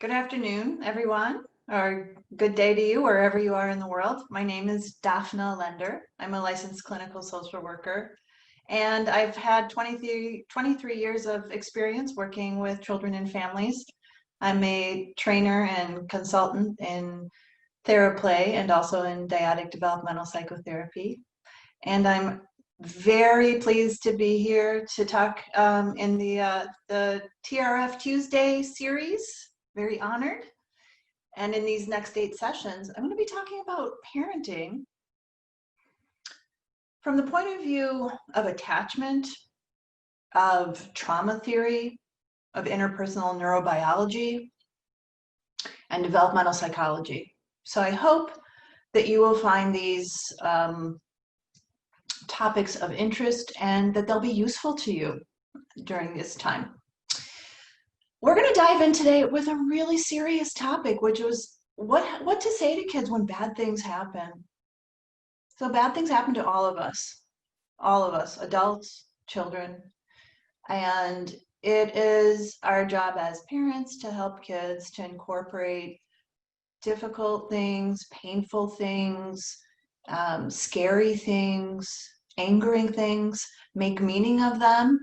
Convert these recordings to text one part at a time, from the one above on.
Good afternoon, everyone, or good day to you, wherever you are in the world. My name is Dafna Lender. I'm a licensed clinical social worker, and I've had 23 years of experience working with children and families. I'm a trainer and consultant in theraplay and also in dyadic developmental psychotherapy. And I'm very pleased to be here to talk in the TRF Tuesday series. Very honored. And in these next 8 sessions, I'm going to be talking about parenting from the point of view of attachment, of trauma theory, of interpersonal neurobiology, and developmental psychology. So I hope that you will find these topics of interest and that they'll be useful to you during this time. We're going to dive in today with a really serious topic, which was what to say to kids when bad things happen. So bad things happen to all of us, adults, children, and it is our job as parents to help kids to incorporate difficult things, painful things, scary things, angering things, make meaning of them,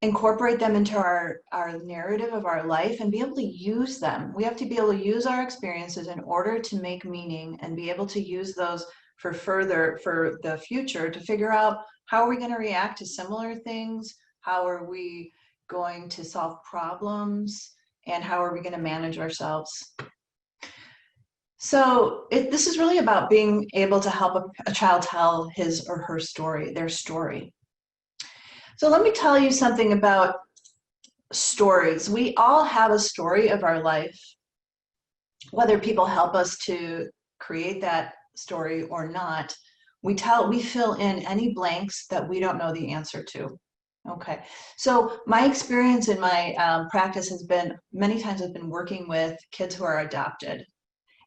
incorporate them into our narrative of our life and be able to use them. We have to be able to use our experiences in order to make meaning and be able to use those for the future to figure out how are we going to react to similar things, how are we going to solve problems, and how are we going to manage ourselves. So this is really about being able to help a child tell his or her story, their story. So let me tell you something about stories. We all have a story of our life, whether people help us to create that story or not. We fill in any blanks that we don't know the answer to. Okay, so my experience in my practice has been, many times I've been working with kids who are adopted,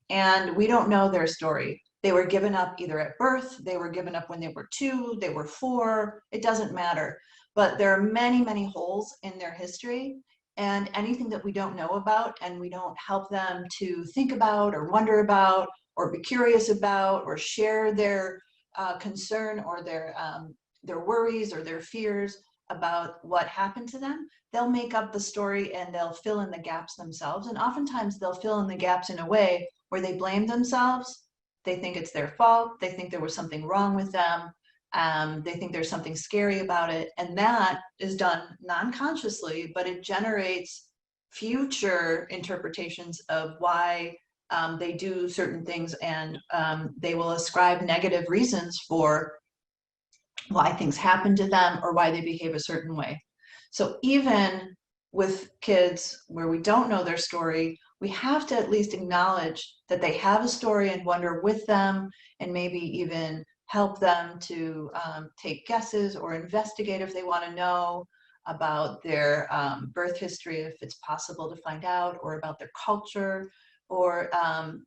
and we don't know their story. They were given up either at birth, they were given up when they were 2, they were 4, it doesn't matter. But there are many, many holes in their history, and anything that we don't know about and we don't help them to think about or wonder about or be curious about or share their concern or their worries or their fears about what happened to them, they'll make up the story and they'll fill in the gaps themselves. And oftentimes they'll fill in the gaps in a way where they blame themselves. They think it's their fault. They think there was something wrong with them. They think there's something scary about it, and that is done non-consciously, but it generates future interpretations of why they do certain things, and they will ascribe negative reasons for why things happen to them or why they behave a certain way. So even with kids where we don't know their story, we have to at least acknowledge that they have a story and wonder with them, and maybe even help them to take guesses or investigate if they want to know about their birth history, if it's possible to find out, or about their culture, or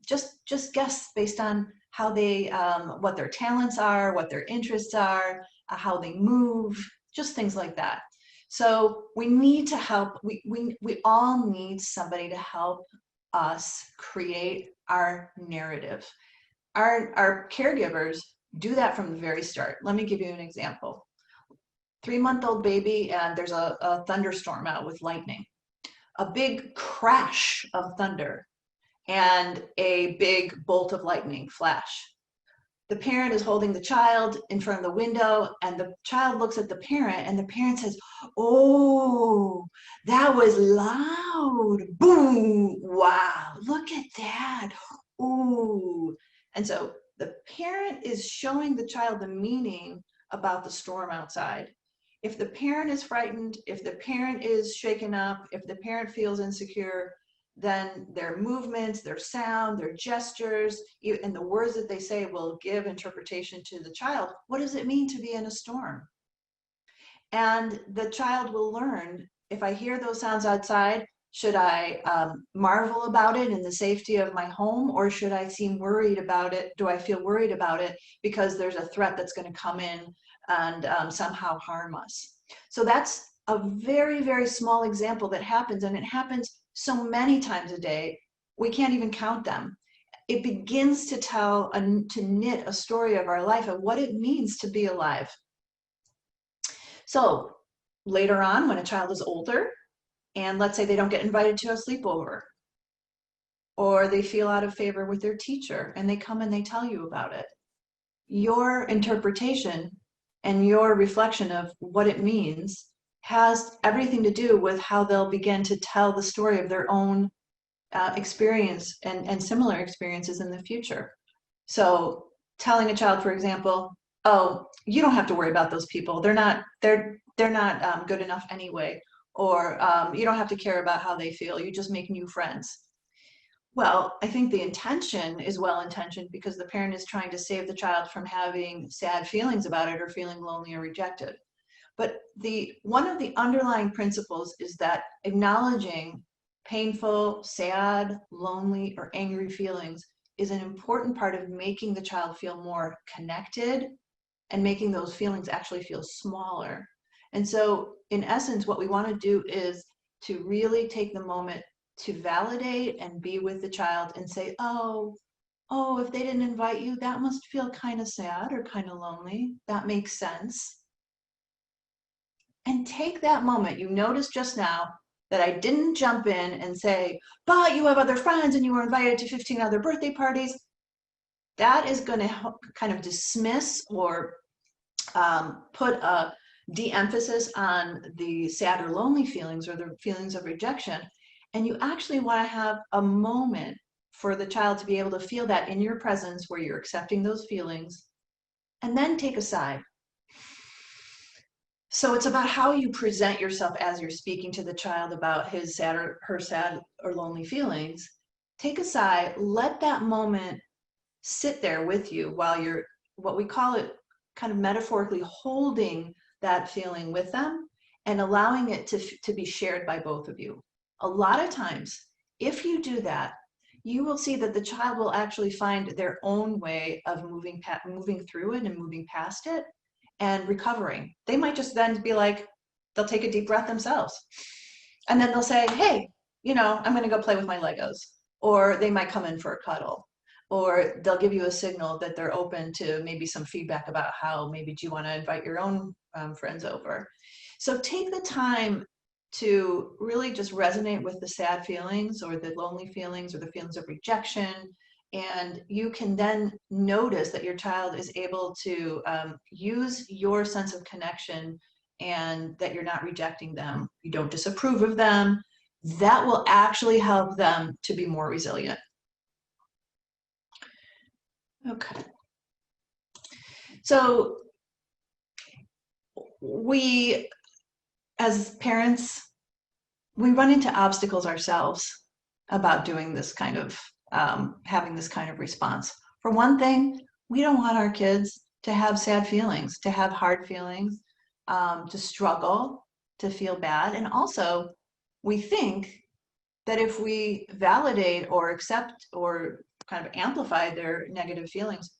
just guess based on how they, what their talents are, what their interests are, how they move, just things like that. So we need to help, we all need somebody to help us create our narrative. Our caregivers do that from the very start. Let me give you an example. 3-month-old baby, and there's a thunderstorm out with lightning. A big crash of thunder and a big bolt of lightning flash. The parent is holding the child in front of the window, and the child looks at the parent, and the parent says, "Oh, that was loud. Boom. Wow, look at that. Ooh." And so the parent is showing the child the meaning about the storm outside. If the parent is frightened, if the parent is shaken up, if the parent feels insecure, then their movements, their sound, their gestures, and the words that they say will give interpretation to the child. What does it mean to be in a storm? And the child will learn, if I hear those sounds outside, should I marvel about it in the safety of my home, or should I seem worried about it? Do I feel worried about it because there's a threat that's going to come in and somehow harm us? So that's a very, very small example that happens, and it happens so many times a day, we can't even count them. It begins to to knit a story of our life of what it means to be alive. So later on, when a child is older, and let's say they don't get invited to a sleepover, or they feel out of favor with their teacher, and they come and they tell you about it, your interpretation and your reflection of what it means has everything to do with how they'll begin to tell the story of their own experience and similar experiences in the future. So telling a child, for example, oh, you don't have to worry about those people. They're not good enough anyway. Or you don't have to care about how they feel. You just make new friends. Well, I think the intention is well-intentioned because the parent is trying to save the child from having sad feelings about it or feeling lonely or rejected. But one of the underlying principles is that acknowledging painful, sad, lonely, or angry feelings is an important part of making the child feel more connected and making those feelings actually feel smaller. And so in essence, what we want to do is to really take the moment to validate and be with the child and say, oh, if they didn't invite you, that must feel kind of sad or kind of lonely. That makes sense. And take that moment. You noticed just now that I didn't jump in and say, but you have other friends and you were invited to 15 other birthday parties. That is going to kind of dismiss or put a de-emphasis on the sad or lonely feelings or the feelings of rejection. And you actually want to have a moment for the child to be able to feel that in your presence where you're accepting those feelings, and then take a sigh. So it's about how you present yourself as you're speaking to the child about his sad or her sad or lonely feelings. Take a sigh, let that moment sit there with you while you're, what we call it, kind of metaphorically holding that feeling with them and allowing it to be shared by both of you. A lot of times, if you do that, you will see that the child will actually find their own way of moving through it and moving past it and recovering. They might just then be like, they'll take a deep breath themselves. And then they'll say, hey, I'm going to go play with my Legos. Or they might come in for a cuddle. Or they'll give you a signal that they're open to maybe some feedback about how maybe do you want to invite your own friends over. So take the time to really just resonate with the sad feelings or the lonely feelings or the feelings of rejection. And you can then notice that your child is able to use your sense of connection and that you're not rejecting them. You don't disapprove of them. That will actually help them to be more resilient. Okay. So we, as parents, we run into obstacles ourselves about doing this kind of, having this kind of response. For one thing, we don't want our kids to have sad feelings, to have hard feelings, to struggle, to feel bad. And also, we think that if we validate or accept or kind of amplify their negative feelings,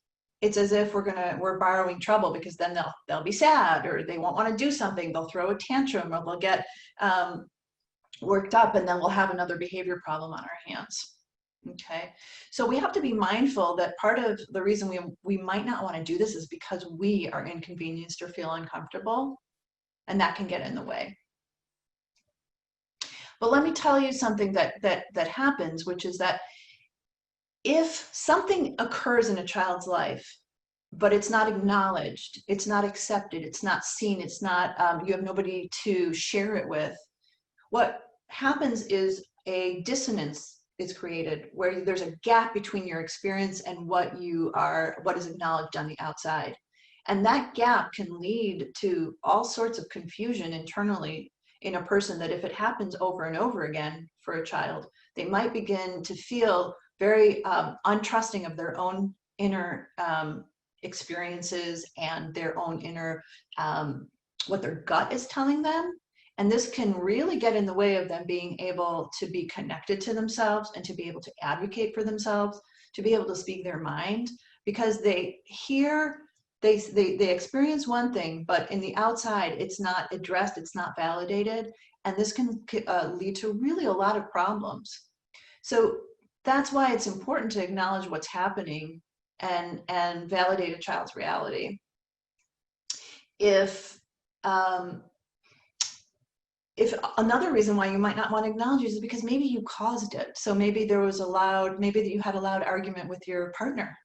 it's as if we're borrowing trouble, because then they'll be sad or they won't want to do something. They'll throw a tantrum or they'll get worked up, and then we'll have another behavior problem on our hands. Okay, so we have to be mindful that part of the reason we might not want to do this is because we are inconvenienced or feel uncomfortable, and that can get in the way. But let me tell you something that happens, which is that if something occurs in a child's life, but it's not acknowledged, it's not accepted, it's not seen, it's not, you have nobody to share it with, what happens is a dissonance is created where there's a gap between your experience and what is acknowledged on the outside. And that gap can lead to all sorts of confusion internally in a person, that if it happens over and over again for a child, they might begin to feel very untrusting of their own inner experiences and their own inner, what their gut is telling them. And this can really get in the way of them being able to be connected to themselves and to be able to advocate for themselves, to be able to speak their mind, because they hear they experience one thing, but in the outside, it's not addressed, it's not validated, and this can lead to really a lot of problems. So that's why it's important to acknowledge what's happening and validate a child's reality. If another reason why you might not want to acknowledge it is because maybe you caused it. So maybe maybe that you had a loud argument with your partner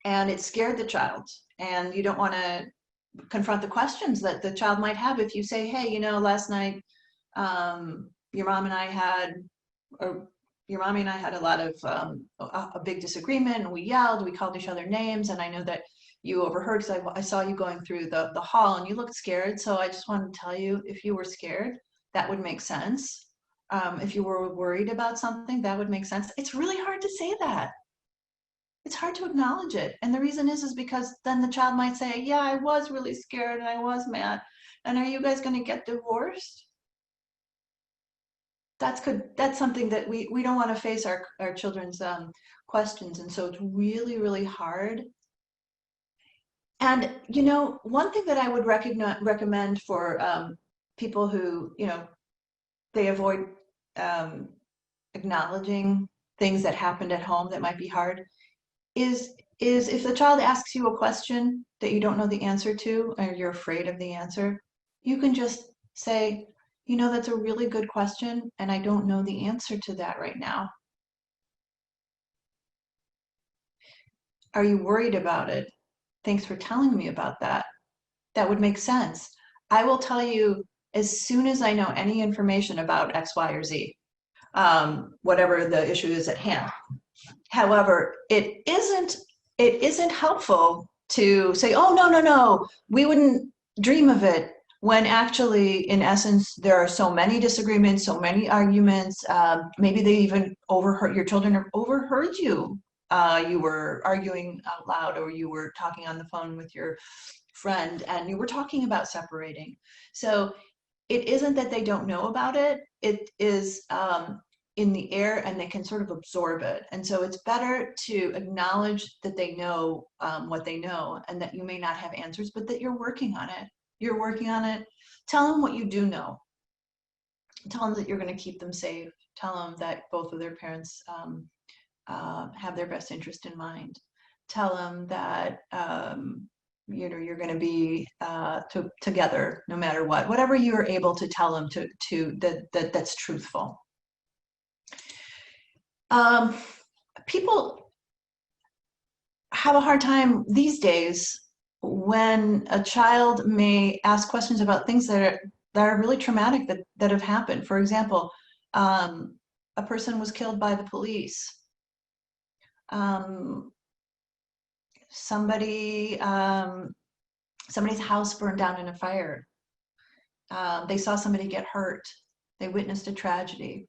and it scared the child, and you don't want to confront the questions that the child might have if you say, hey, you know, last night your mommy and I had a lot of a big disagreement, and we yelled, we called each other names, and I know that you overheard because I saw you going through the hall and you looked scared. So I just wanted to tell you, if you were scared, that would make sense. If you were worried about something, that would make sense. It's really hard to say that. It's hard to acknowledge it. And the reason is because then the child might say, yeah, I was really scared and I was mad. And are you guys going to get divorced? That's good. That's something that we don't want to face our children's questions. And so it's really, really hard. And, you know, one thing that I would recommend for people who, you know, they avoid acknowledging things that happened at home that might be hard is if the child asks you a question that you don't know the answer to, or you're afraid of the answer, you can just say, you know, that's a really good question, and I don't know the answer to that right now. Are you worried about it? Thanks for telling me about that. That would make sense. I will tell you as soon as I know any information about X, Y, or Z, whatever the issue is at hand. However, it isn't helpful to say, oh, no, we wouldn't dream of it, when actually, in essence, there are so many disagreements, so many arguments. Maybe they even overheard, your children overheard you. You were arguing out loud, or you were talking on the phone with your friend and you were talking about separating. So it isn't that they don't know about it. It is in the air, and they can sort of absorb it. And so it's better to acknowledge that they know what they know, and that you may not have answers, but that you're working on it. You're working on it. Tell them what you do know. Tell them that you're going to keep them safe. Tell them that both of their parents have their best interest in mind. Tell them that you know, you're going to be together no matter what. Whatever you are able to tell them that's truthful. People have a hard time these days when a child may ask questions about things that are really traumatic that have happened. For example, a person was killed by the police. Somebody's house burned down in a fire. They saw somebody get hurt. They witnessed a tragedy.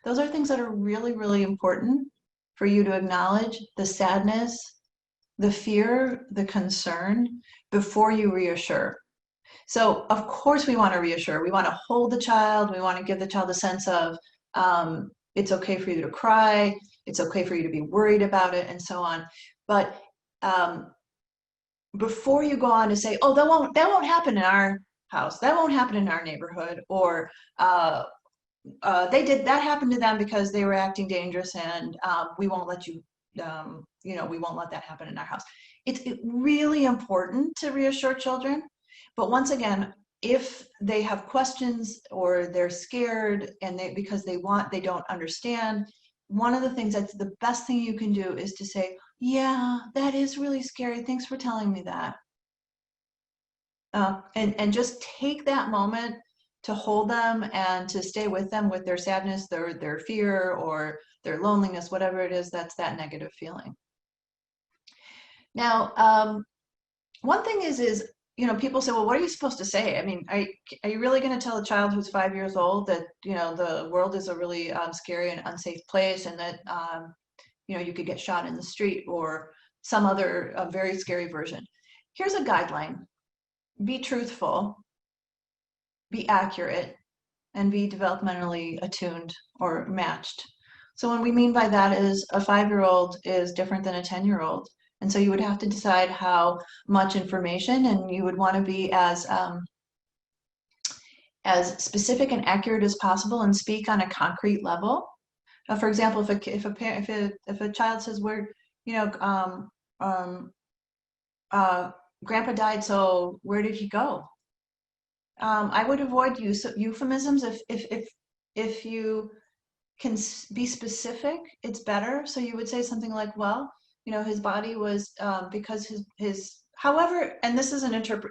Those are things that are really, really important for you to acknowledge the sadness, the fear, the concern, before you reassure. So of course we want to reassure. We want to hold the child. We want to give the child a sense of it's okay for you to cry. It's okay for you to be worried about it, and so on. But before you go on to say, oh, that won't happen in our house, that won't happen in our neighborhood, or that happened to them because they were acting dangerous, and we won't let you, you know, we won't let that happen in our house. It's really important to reassure children. But once again, if they have questions or they're scared and because they don't understand, one of the things that's the best thing you can do is to say, yeah, that is really scary. Thanks for telling me that. And just take that moment to hold them and to stay with them with their sadness, their fear, or their loneliness, whatever it is that's that negative feeling. Now, one thing is, you know, people say, well, what are you supposed to say? I mean, are you really going to tell a child who's 5 years old that, you know, the world is a really scary and unsafe place, and that, you know, you could get shot in the street, or some other very scary version? Here's a guideline. Be truthful, be accurate, and be developmentally attuned or matched. So what we mean by that is a 5-year-old is different than a 10-year-old. And so you would have to decide how much information, and you would want to be as specific and accurate as possible and speak on a concrete level. For example, if a child says, "We're, you know, um, Grandpa died, so where did he go?" I would avoid euphemisms. If you can be specific, it's better. So you would say something like, "Well, his body was because his however," and this is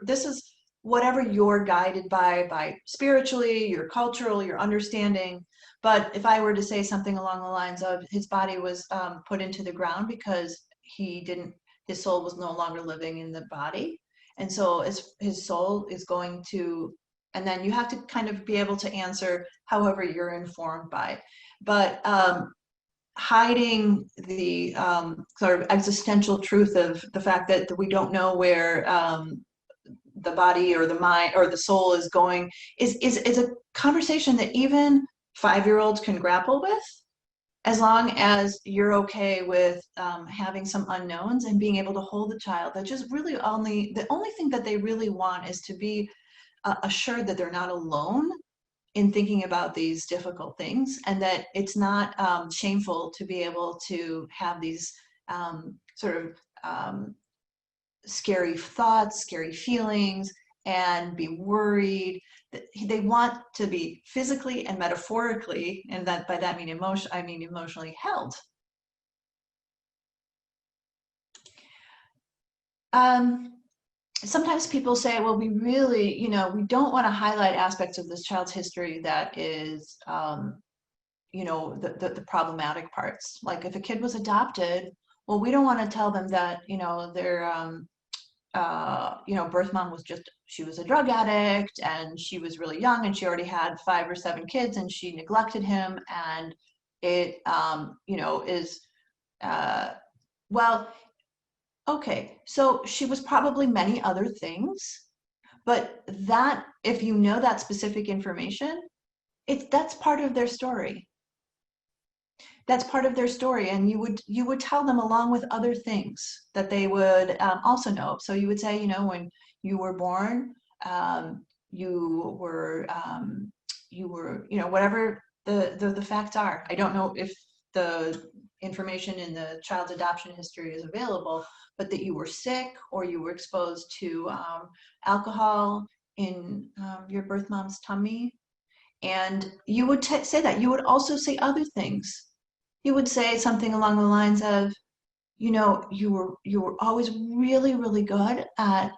this is whatever you're guided by spiritually, your cultural, your understanding. But if I were to say something along the lines of, his body was put into the ground because his soul was no longer living in the body, and so his soul is going to, and then you have to kind of be able to answer however you're informed by. But hiding the sort of existential truth of the fact that we don't know where the body or the mind or the soul is going is a conversation that even 5-year-olds can grapple with, as long as you're okay with having some unknowns and being able to hold the child. That just really the only thing that they really want is to be assured that they're not alone in thinking about these difficult things, and that it's not shameful to be able to have these sort of scary thoughts, scary feelings, and be worried. They want to be physically and metaphorically, and by that I mean emotionally held. Sometimes people say, well, we really, we don't want to highlight aspects of this child's history that is, the problematic parts. Like if a kid was adopted, well, we don't want to tell them that, their, birth mom she was a drug addict, and she was really young, and she already had 5 or 7 kids, and she neglected him, and it, is, well, okay, so she was probably many other things, but that, if you know that specific information, that's part of their story. That's part of their story, and you would tell them along with other things that they would also know. So you would say, when you were born, you were, whatever the facts are. I don't know if the information in the child's adoption history is available, but that you were sick or you were exposed to alcohol in your birth mom's tummy. And you would say that. You would also say other things. You would say something along the lines of, you were always really, really good at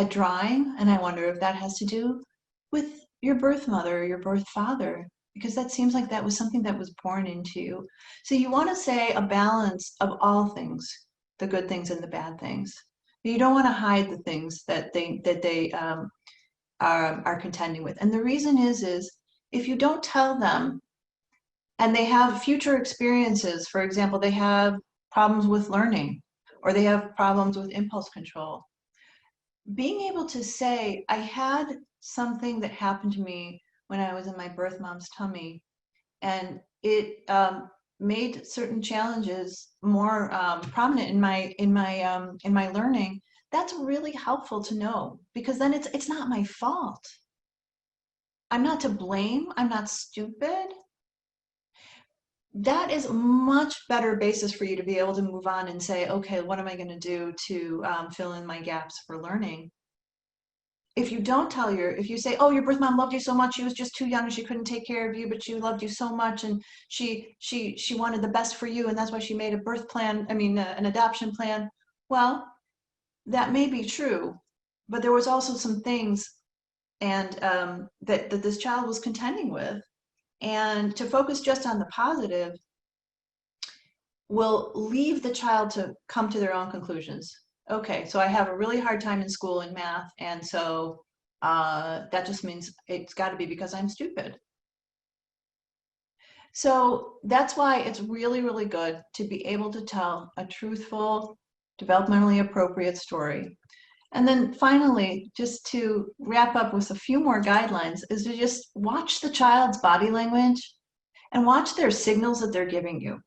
drawing, and I wonder if that has to do with your birth mother or your birth father, because that seems like that was something that was born into you. So you want to say a balance of all things, the good things and the bad things. You don't want to hide the things that they are contending with. And the reason is if you don't tell them, and they have future experiences, for example, they have problems with learning, or they have problems with impulse control, being able to say, I had something that happened to me when I was in my birth mom's tummy, and it made certain challenges more prominent in my learning. That's really helpful to know, because then it's not my fault. I'm not to blame. I'm not stupid. That is a much better basis for you to be able to move on and say, okay, what am I going to do to fill in my gaps for learning? If you don't if you say, oh, your birth mom loved you so much, she was just too young, she couldn't take care of you, but she loved you so much, and she wanted the best for you, and that's why she made a birth plan, an adoption plan. Well, that may be true, but there was also some things and that this child was contending with. And to focus just on the positive will leave the child to come to their own conclusions. Okay, so I have a really hard time in school in math, and so that just means it's got to be because I'm stupid. So that's why it's really, really good to be able to tell a truthful, developmentally appropriate story. And then finally, just to wrap up with a few more guidelines, is to just watch the child's body language and watch their signals that they're giving you.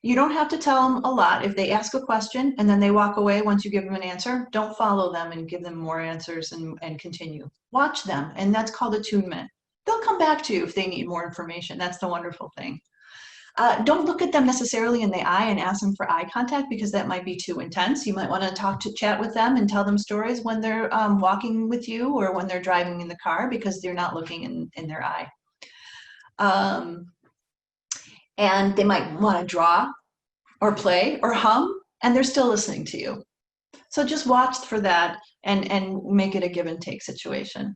You don't have to tell them a lot. If they ask a question and then they walk away once you give them an answer, don't follow them and give them more answers and continue. Watch them, and that's called attunement. They'll come back to you if they need more information. That's the wonderful thing. Don't look at them necessarily in the eye and ask them for eye contact, because that might be too intense. You might want to chat with them and tell them stories when they're walking with you or when they're driving in the car, because they're not looking in their eye. And they might want to draw or play or hum, and they're still listening to you. So just watch for that and make it a give and take situation.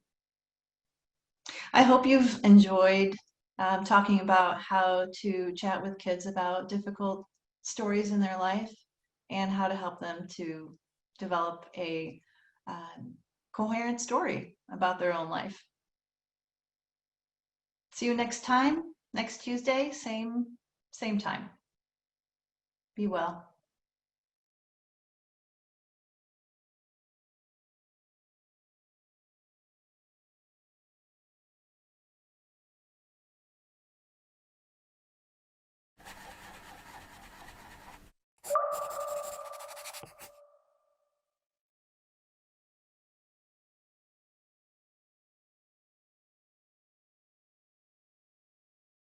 I hope you've enjoyed talking about how to chat with kids about difficult stories in their life and how to help them to develop a coherent story about their own life. See you next time, next Tuesday, same time. Be well.